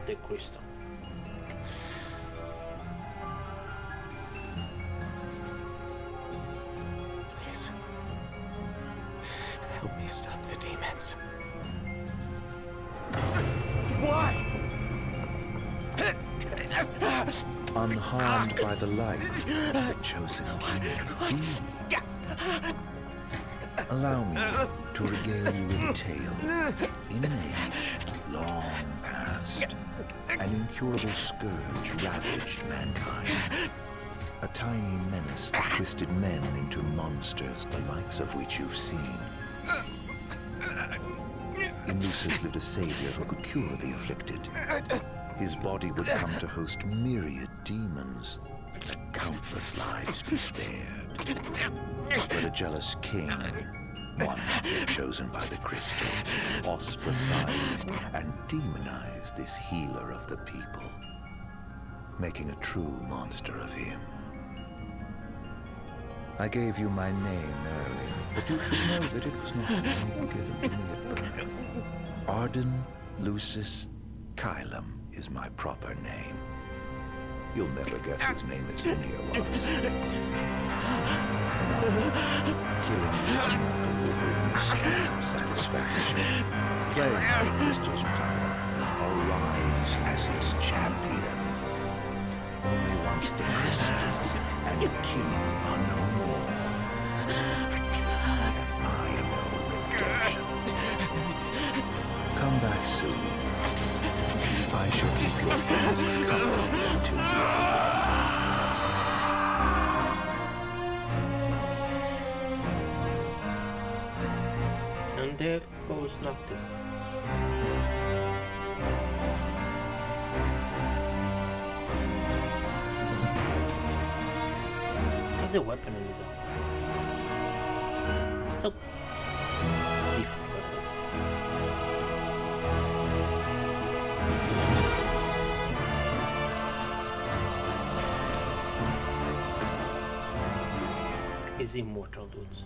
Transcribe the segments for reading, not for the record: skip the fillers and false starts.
the crystal. Please. Help me stop the demons. Why? Unharmed by the light, the chosen king. Allow me to regale you with a tale. In an age long past, an incurable scourge ravaged mankind. A tiny menace that twisted men into monsters, the likes of which you've seen. In Lucis lived a savior who could cure the afflicted. His body would come to host myriad demons. Countless lives be spared. But a jealous king, one chosen by the crystal, ostracized and demonized this healer of the people, making a true monster of him. I gave you my name earlier, but you should know that it was not a name given to me at birth. Arden Lucis Kylum is my proper name. You'll never guess his name is any of us. Killing this mortal will bring me some satisfaction. Playing my crystal's power, arise as its champion. Only once the crystal and the king are no more, I know redemption. Come back soon. I shall keep your friends company until you are. And there goes Noctis. He has a weapon in his arm. It's a different weapon. He's immortal, dudes.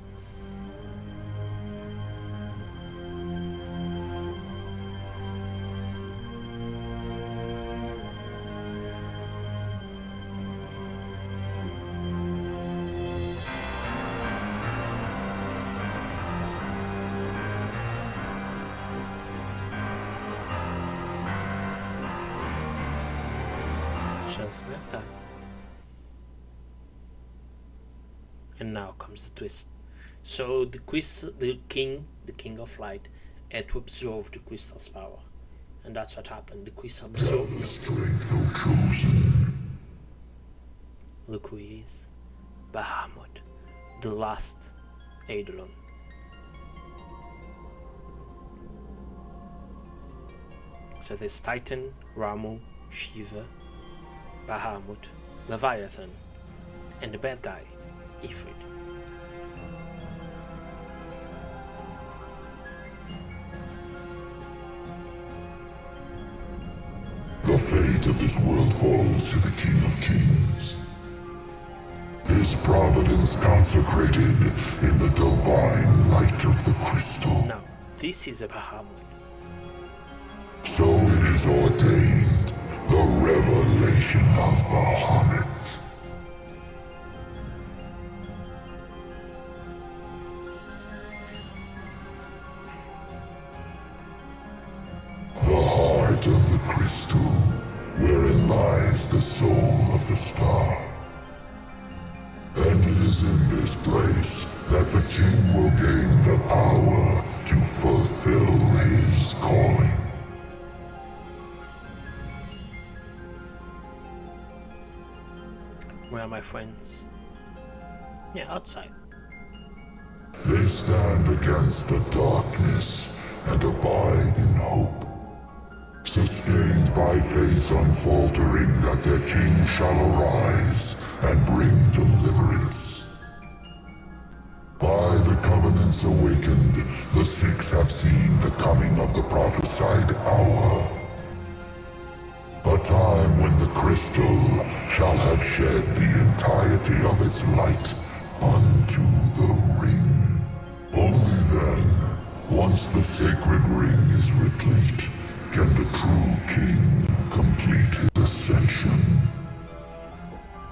Just like that. And now comes the twist. So the king of light, had to absorb the crystal's power, and that's what happened. The crystal absorbed him. Look who he is, Bahamut, the last Eidolon. So there's Titan, Ramu, Shiva, Bahamut, Leviathan, and the bad guy, Ifrit. The fate of this world falls to the King of Kings. His providence consecrated in the divine light of the crystal. Now, this is a Bahamut. So it is ordained, the revelation of Bahamut. The heart of the crystal, wherein lies the soul of the star. And it is in this place that the king will gain the power to fulfill his calling. Where are my friends? Yeah, outside. They stand against the darkness and abide in hope, sustained by faith unfaltering that their king shall arise and bring deliverance. By the covenants awakened, the Sikhs have seen the coming of the prophesied hour. A time when the crystal shall have shed the entirety of its light unto the ring. Only then, once the sacred ring is replete, can the true king complete his ascension.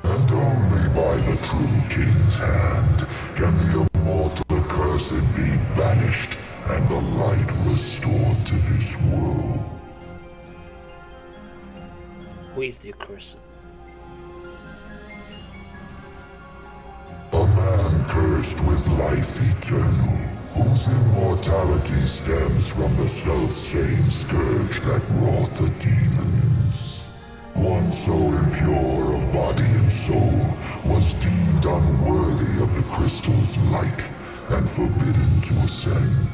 And only by the true king's hand can the immortal accursed be banished and the light restored to this world. Who is the accursed? A man cursed with life eternal, whose immortality stems from the self-same scourge that wrought the demons. One so impure of body and soul was deemed unworthy of the crystal's light and forbidden to ascend.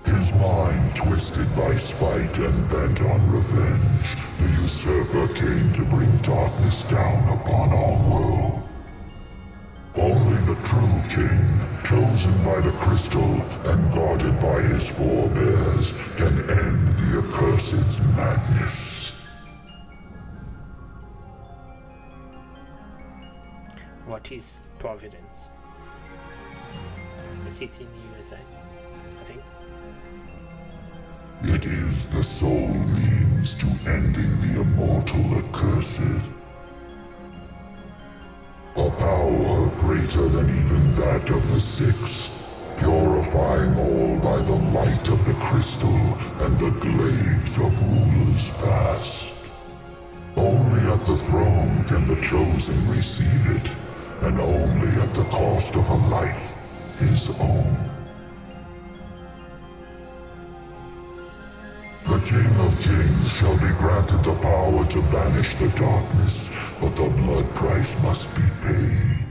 His mind twisted by spite and bent on revenge, the usurper came to bring darkness down upon our world. Only the true king, chosen by the crystal and guarded by his forebears, can end the accursed's madness. What is Providence? A city in the USA, I think. It is the sole means to ending the immortal accursed. A power greater than even that of the Six, purifying all by the light of the crystal and the glaives of rulers past. Only at the throne can the chosen receive it, and only at the cost of a life his own. The King of Kings shall be granted the power to banish the darkness, but the blood price must be paid.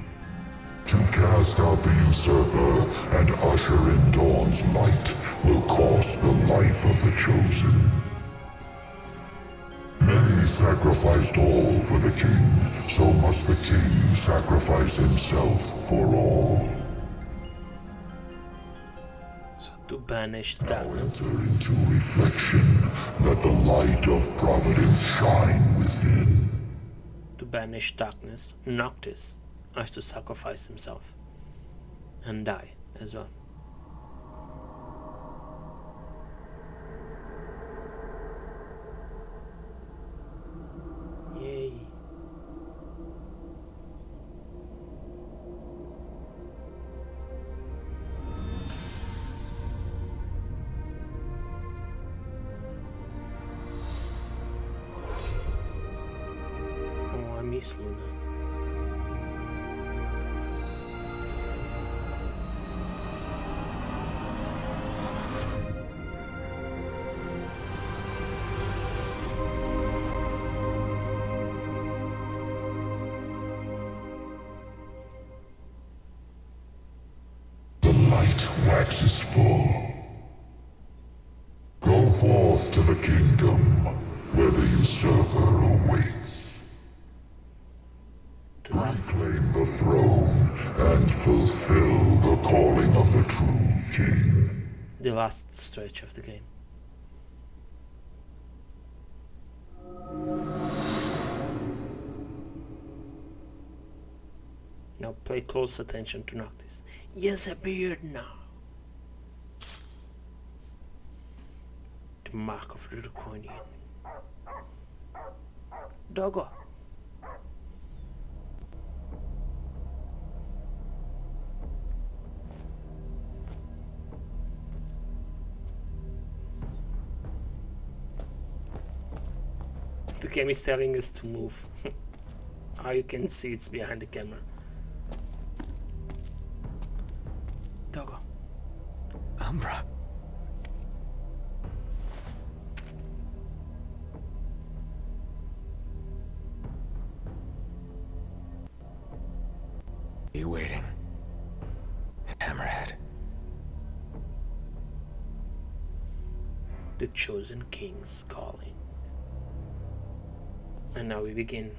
To cast out the usurper and usher in dawn's light will cost the life of the chosen. Many sacrificed all for the king, so must the king sacrifice himself for all. So to banish the Now darkness. enter into reflection, let the light of providence shine within. To banish darkness, Noctis has to sacrifice himself and die as well. Yay. Oh, I miss Luna. The light waxes full. Go forth to the kingdom, where the usurper awaits. Reclaim the throne and fulfill the calling of the true king. The last stretch of the game. Now pay close attention to Noctis. He has a beard now. The mark of the draconian. Doggo. The game is telling us to move. How you can see it's behind the camera. Doggo. Umbra. You waiting? Hammerhead. The chosen king's calling. And now we begin.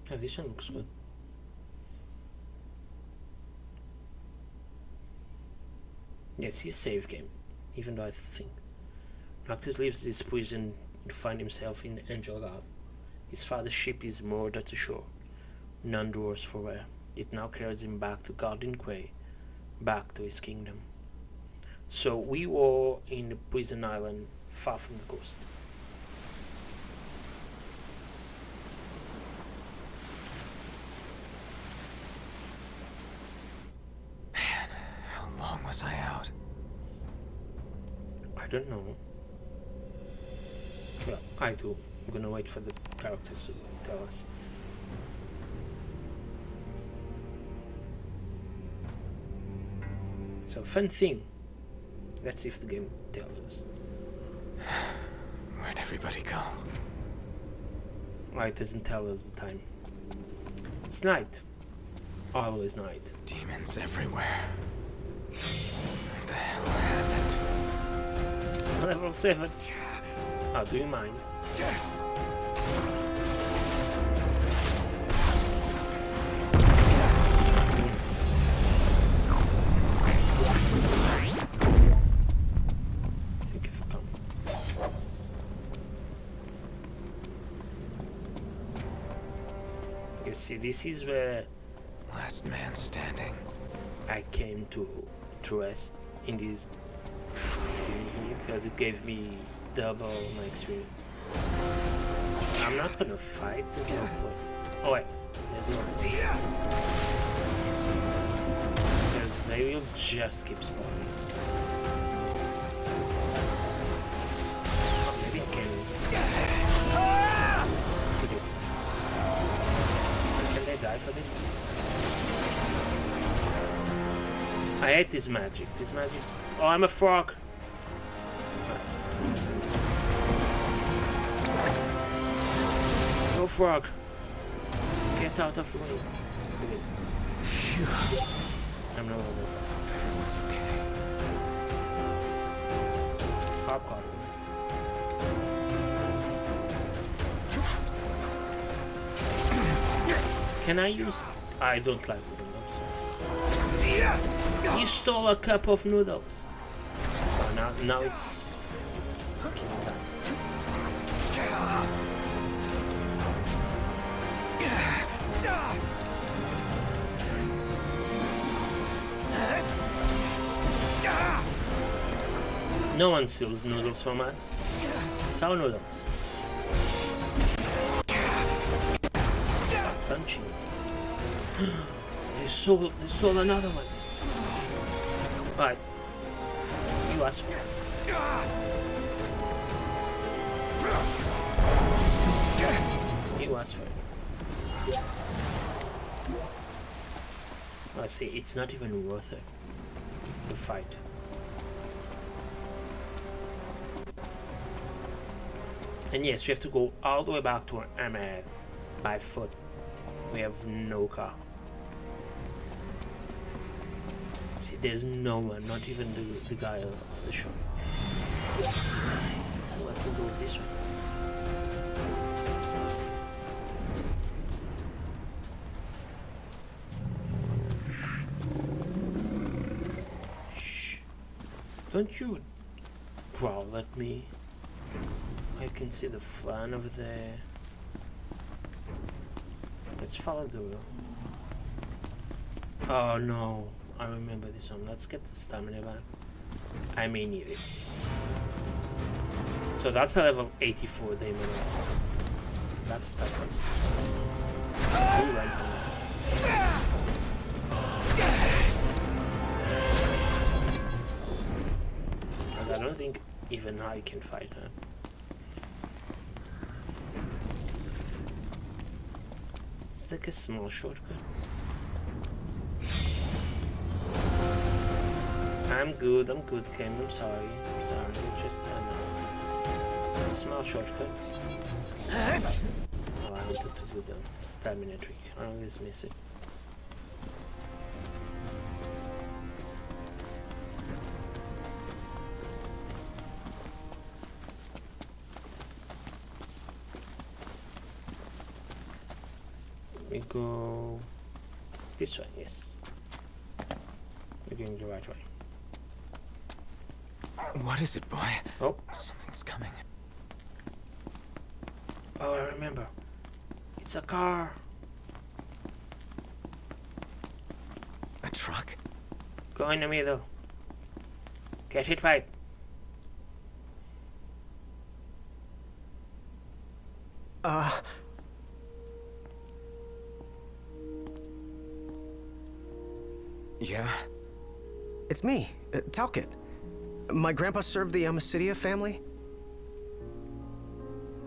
Yeah, this one looks good. Yes, he's a safe game, even though I think Noctis leaves this prison to find himself in Angel God, His father's ship is moored at the shore, none the worse for wear. It now carries him back to Garden Quay, back to his kingdom. So we were in the prison island, far from the coast. Man, how long was I out? I don't know. Well, I do. I'm gonna wait for the characters to tell us. So, fun thing. Let's see if the game tells us. Where'd everybody go? Why it doesn't tell us the time. It's night. Always night. Demons everywhere. Where the hell happened? Level 7. Oh, do you mind? Thank you for coming. You see, this is where Last man standing. I came to rest in this game here because it gave me double my experience. I'm not gonna fight, there's no point. Oh wait, there's no fear. Because they will just keep spawning. Oh, maybe I can do this. Can they die for this? I hate this magic. This magic. Oh, I'm a frog. No frog. Get out of the way. I'm no longer a frog. Everyone's okay. Popcorn. Can I use? I don't like the noodles. You stole a cup of noodles. Oh, now it's killing that. No one steals noodles from us. It's our noodles. Stop punching. They stole another one. Right. You asked for it. You asked for it. I see, it's not even worth it to fight. And yes, we have to go all the way back to Ahmed by foot. We have no car. See, there's no one, not even the guy of the show. We'll have to go this way. Shh. Don't you growl at me. I can see the flan over there. Let's follow the road. Oh no. I remember this one. Let's get the stamina back. I may need it. So that's a level 84 demon. That's a tough one. Ooh, right from there. I don't think even I can fight her. It's like a small shortcut. I'm good, Ken. I'm sorry. Just a small shortcut. Oh, I wanted to do the stamina trick. I always miss it. We go this way, yes. We're going the right way. What is it, boy? Oh. Something's coming. Oh, I remember. It's a car. A truck? Go in the middle. Get it right. Yeah? It's me, Talcott. My grandpa served the Amicidia family.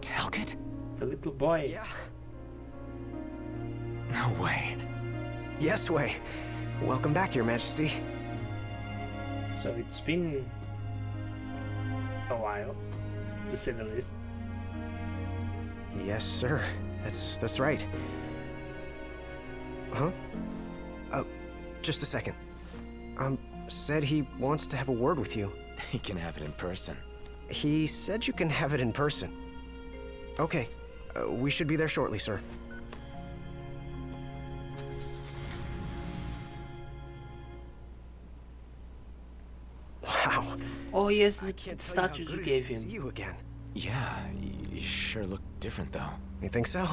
Talcott? The little boy. Yeah. No way. Yes, way. Welcome back, Your Majesty. So it's been a while, to say the least. Yes, sir. That's right. Huh? Just a second. Said he wants to have a word with you. He can have it in person. He said you can have it in person. Okay. We should be there shortly, sir. Wow. Oh yes, the Can't tell you how statues good you it gave is to him. see you again. Yeah, you sure look different though. You think so?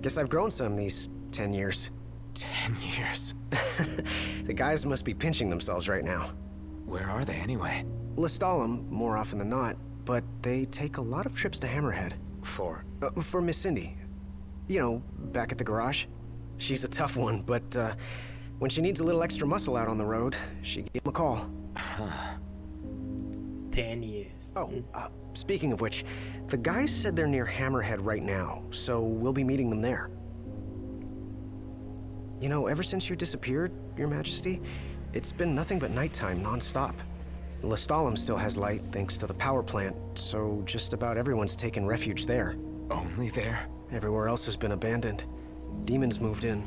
Guess I've grown some these 10 years. 10 years. The guys must be pinching themselves right now. Where are they anyway? Lestalem, more often than not, but they take a lot of trips to Hammerhead. For Miss Cindy. You know, back at the garage. She's a tough one, but when she needs a little extra muscle out on the road, she gives him a call. 10 years. Oh, speaking of which, the guys said they're near Hammerhead right now, so we'll be meeting them there. You know, ever since you disappeared, Your Majesty, it's been nothing but nighttime non-stop. Lestalem still has light thanks to the power plant, so just about everyone's taken refuge there. Only there? Everywhere else has been abandoned. Demons moved in,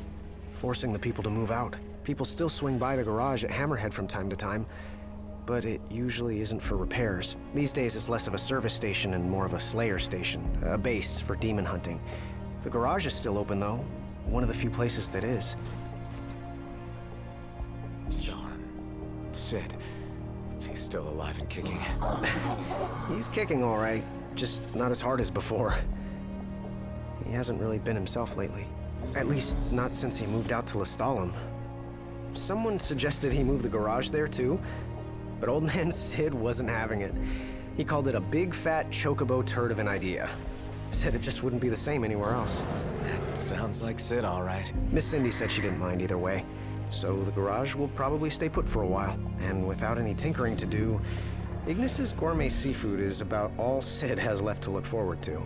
forcing the people to move out. People still swing by the garage at Hammerhead from time to time, but it usually isn't for repairs. These days it's less of a service station and more of a slayer station, a base for demon hunting. The garage is still open though, one of the few places that is. So, Sid, he's still alive and kicking. He's kicking all right, just not as hard as before. He hasn't really been himself lately. At least, not since he moved out to Lestalem. Someone suggested he move the garage there too, but old man Sid wasn't having it. He called it a big fat chocobo turd of an idea. Said it just wouldn't be the same anywhere else. That sounds like Sid, all right. Miss Cindy said she didn't mind either way, so the garage will probably stay put for a while. And without any tinkering to do, Ignis's gourmet seafood is about all Sid has left to look forward to.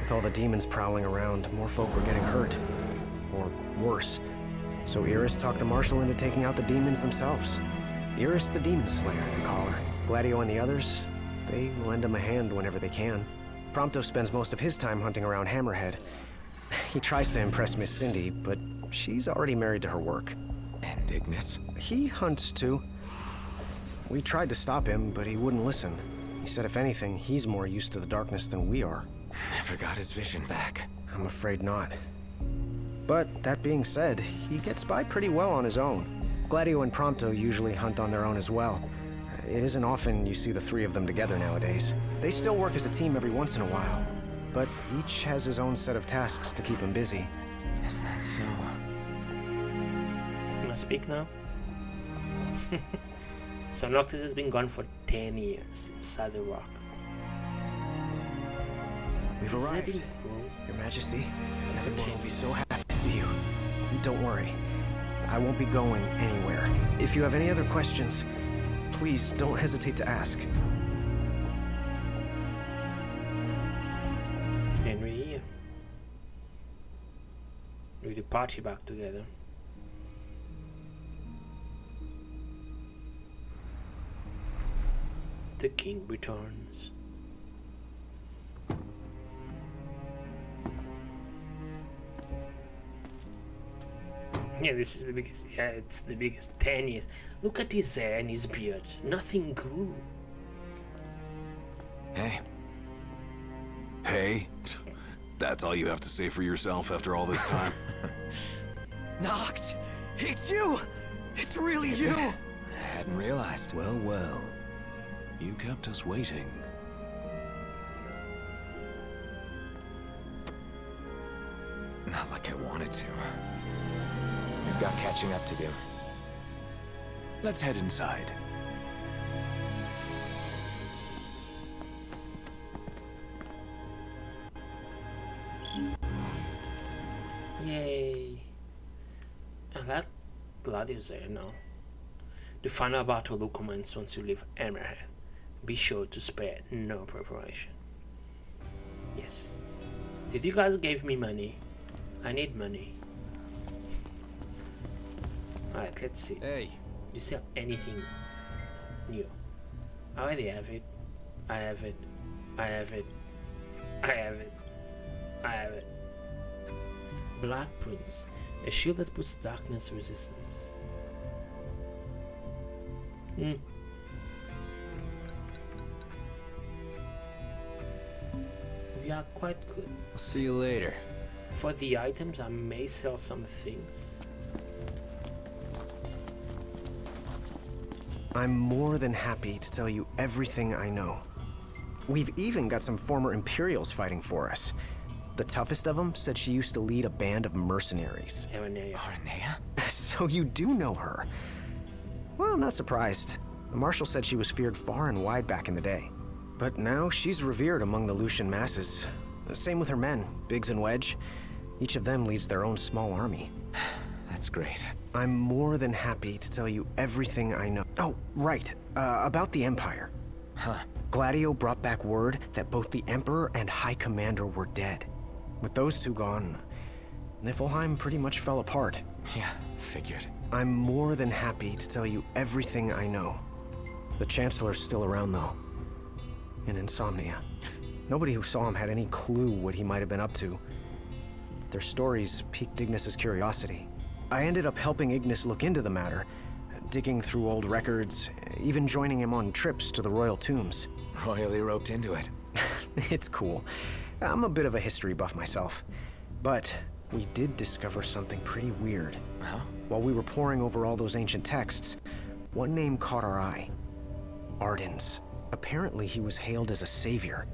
With all the demons prowling around, more folk were getting hurt. Or worse. So Iris talked the marshal into taking out the demons themselves. Iris the Demon Slayer, they call her. Gladio and the others, they lend him a hand whenever they can. Prompto spends most of his time hunting around Hammerhead. He tries to impress Miss Cindy, but she's already married to her work. And Ignis? He hunts too. We tried to stop him, but he wouldn't listen. He said if anything, he's more used to the darkness than we are. Never got his vision back. I'm afraid not. But that being said, he gets by pretty well on his own. Gladio and Prompto usually hunt on their own as well. It isn't often you see the three of them together nowadays. They still work as a team every once in a while, but each has his own set of tasks to keep him busy. Is that so? Can I speak now? So Noctis has been gone for 10 years inside the rock. We've Is that arrived, in Grow? Your Majesty. Everyone will be so happy to see you. Don't worry. I won't be going anywhere. If you have any other questions, please don't hesitate to ask. And we're here. We could party back together. The king returns. Yeah, this is the biggest. Yeah, it's the biggest 10 years. Look at his hair and his beard. Nothing grew. Hey, Hey? That's all you have to say for yourself after all this time? Noct! It's you! It's really you! I hadn't realized. Well, well. You kept us waiting. Not like I wanted to. We've got catching up to do. Let's head inside. Yay. And that Gladio's there now. The final battle will commence once you leave Hammerhead. Be sure to spare no preparation. Yes. Did you guys give me money? I need money. Alright, let's see. Hey. You see anything new? I already have it. I have it. I have it. I have it. I have it. Black Prince. A shield that puts darkness resistance. We are quite good. I'll see you later. For the items, I may sell some things. I'm more than happy to tell you everything I know. We've even got some former Imperials fighting for us. The toughest of them said she used to lead a band of mercenaries. Aranea? So you do know her. Well, I'm not surprised. The Marshal said she was feared far and wide back in the day. But now she's revered among the Lucian masses. Same with her men, Biggs and Wedge. Each of them leads their own small army. That's great. I'm more than happy to tell you everything I know. Oh, right. About the Empire. Huh. Gladio brought back word that both the Emperor and High Commander were dead. With those two gone, Niflheim pretty much fell apart. Yeah, figured. I'm more than happy to tell you everything I know. The Chancellor's still around, though. In Insomnia. Nobody who saw him had any clue what he might have been up to. Their stories piqued Ignis's curiosity. I ended up helping Ignis look into the matter, digging through old records, even joining him on trips to the royal tombs. Royally roped into it. It's cool. I'm a bit of a history buff myself. But we did discover something pretty weird. Huh? While we were poring over all those ancient texts, one name caught our eye. Arden's. Apparently he was hailed as a savior,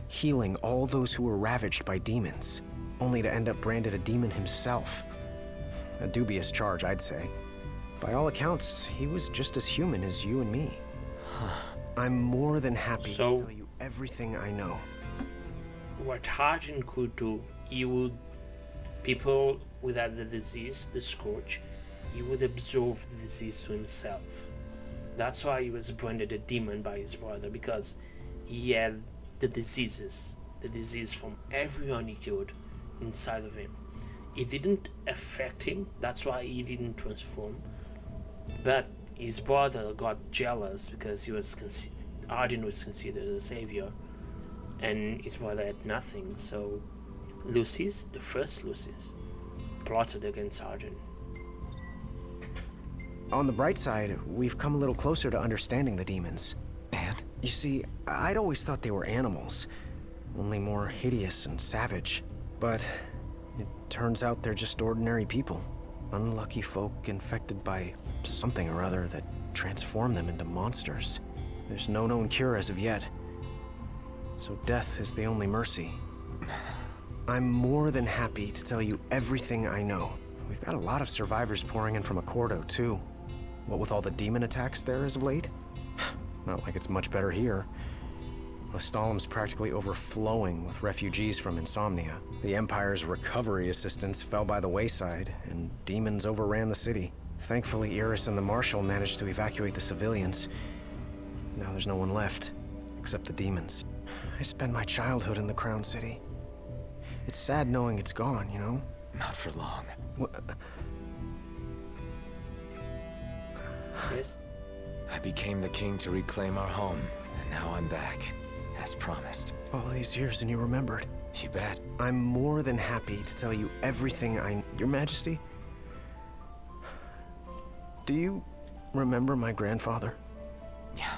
healing all those who were ravaged by demons, only to end up branded a demon himself. A dubious charge, I'd say. By all accounts, he was just as human as you and me. I'm more than happy to tell you everything I know. What Arden could do, people without the disease, the scourge, he would absorb the disease to himself. That's why he was branded a demon by his brother, because he had the disease from everyone he killed inside of him. It didn't affect him, that's why he didn't transform. But his brother got jealous because Arden was considered a savior, and his brother had nothing. So Lucis, the first Lucis, plotted against Arden. On the bright side, we've come a little closer to understanding the demons. And? You see, I'd always thought they were animals, only more hideous and savage. But it turns out they're just ordinary people. Unlucky folk infected by something or other that transformed them into monsters. There's no known cure as of yet. So death is the only mercy. I'm more than happy to tell you everything I know. We've got a lot of survivors pouring in from Accordo, too. What with all the demon attacks there as of late? Not like it's much better here. Lestalem's practically overflowing with refugees from Insomnia. The Empire's recovery assistance fell by the wayside, and demons overran the city. Thankfully, Iris and the Marshal managed to evacuate the civilians. Now there's no one left, except the demons. I spent my childhood in the Crown City. It's sad knowing it's gone, you know? Not for long. Yes? I became the king to reclaim our home, and now I'm back, as promised. All these years and you remembered. You bet. I'm more than happy to tell you everything Your Majesty? Do you remember my grandfather? Yeah.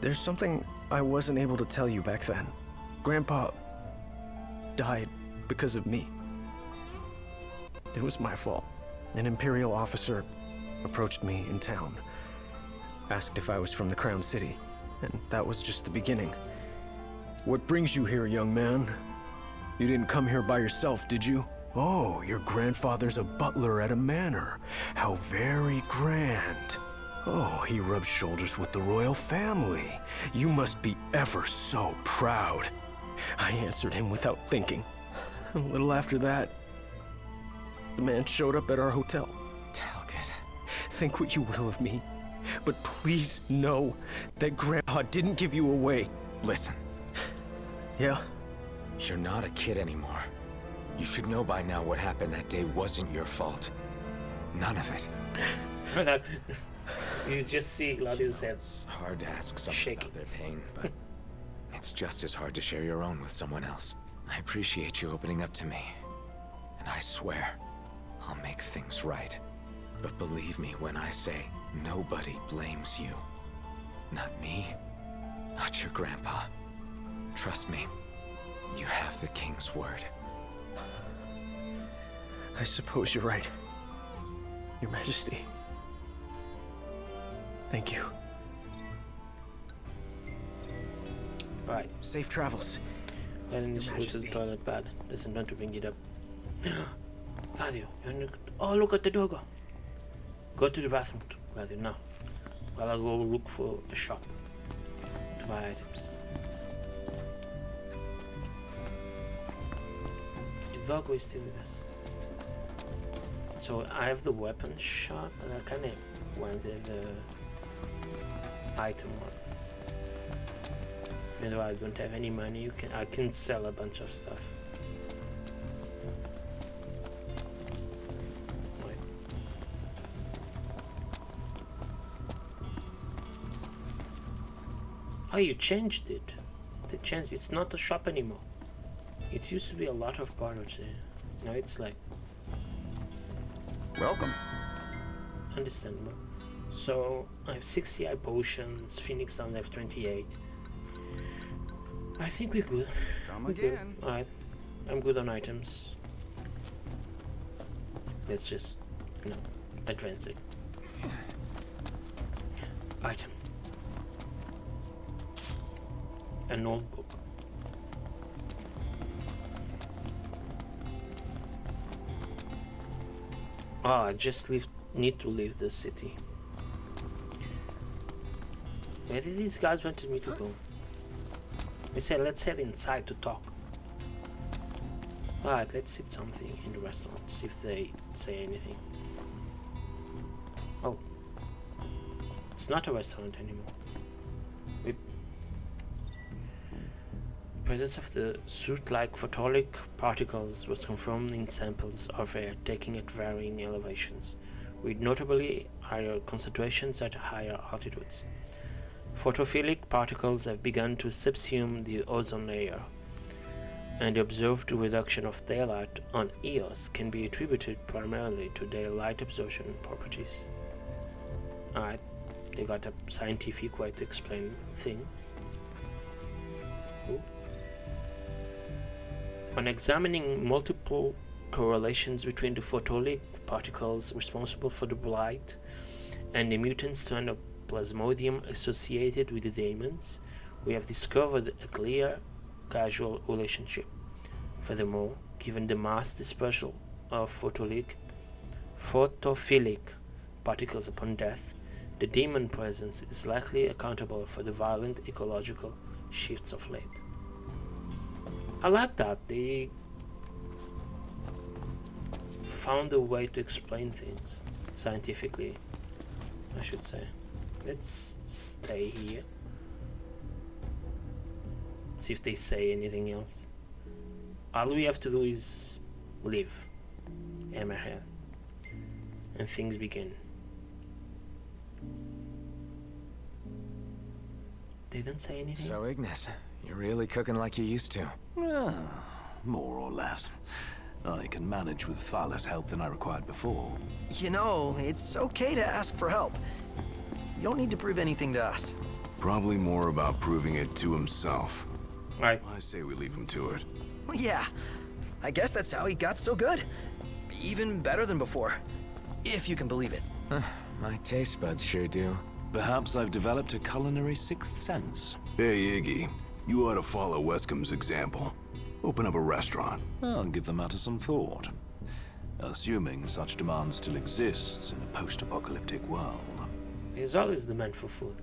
There's something I wasn't able to tell you back then. Grandpa died because of me. It was my fault. An Imperial officer approached me in town, asked if I was from the Crown City, and that was just the beginning. What brings you here, young man? You didn't come here by yourself, did you? Oh, your grandfather's a butler at a manor. How very grand. Oh, he rubs shoulders with the royal family. You must be ever so proud. I answered him without thinking. A little after that, the man showed up at our hotel. Talcott. Think what you will of me, but please know that Grandpa didn't give you away. Listen, Yeah? you're not a kid anymore. You should know by now what happened that day wasn't your fault. None of it. You just see Gladio's head. It's hard to ask someone Shaking. about their pain, but it's just as hard to share your own with someone else. I appreciate you opening up to me, and I swear I'll make things right. But believe me when I say nobody blames you. Not me, not your grandpa. Trust me, you have the king's word. I suppose you're right. Your Majesty. Thank you. Right. Safe travels. Then you go to the toilet bad. Doesn't want to bring it up. Gladio, oh look at the doggo. Go to the bathroom, Gladio, now. While I go look for a shop to buy items. The doggo is still with us. So I have the weapon shop, and I kinda wanted the item one. Even though I don't have any money, I can sell a bunch of stuff. Wait. Oh, you changed it. They changed. It's not a shop anymore. It used to be a lot of products there. Now it's like Welcome. understandable. So I have 60 eye potions. Phoenix down left 28. I think we're good. Come We're good. again. Alright. I'm good on items. Let's just, advance it. Item. A notebook. I just need to leave the city. Where did these guys wanted me to go? They said let's head inside to talk. Alright, let's eat something in the restaurant, see if they say anything. Oh. It's not a restaurant anymore. The presence of the soot-like photonic particles was confirmed in samples of air taken at varying elevations, with notably higher concentrations at higher altitudes. Photophilic particles have begun to subsume the ozone layer, and the observed reduction of daylight on Eos can be attributed primarily to their light absorption properties. Alright, they got a scientific way to explain things. Ooh. On examining multiple correlations between the photonic particles responsible for the blight and the mutant strand of plasmodium associated with the demons, we have discovered a clear causal relationship. Furthermore, given the mass dispersal of photophilic particles upon death, the demon presence is likely accountable for the violent ecological shifts of late. I like that they found a way to explain things scientifically, I should say. Let's stay here. See if they say anything else. All we have to do is live. Hammerhead. And things begin. They don't say anything? So, Ignis, you're really cooking like you used to. More or less. I can manage with far less help than I required before. You know, it's okay to ask for help. You don't need to prove anything to us. Probably more about proving it to himself. Right. I say we leave him to it. Well, yeah, I guess that's how he got so good. Even better than before. If you can believe it. My taste buds sure do. Perhaps I've developed a culinary sixth sense. Hey, Iggy. You ought to follow Wescom's example. Open up a restaurant. I'll give the matter some thought. Assuming such demand still exists in a post-apocalyptic world. He's always the man for food.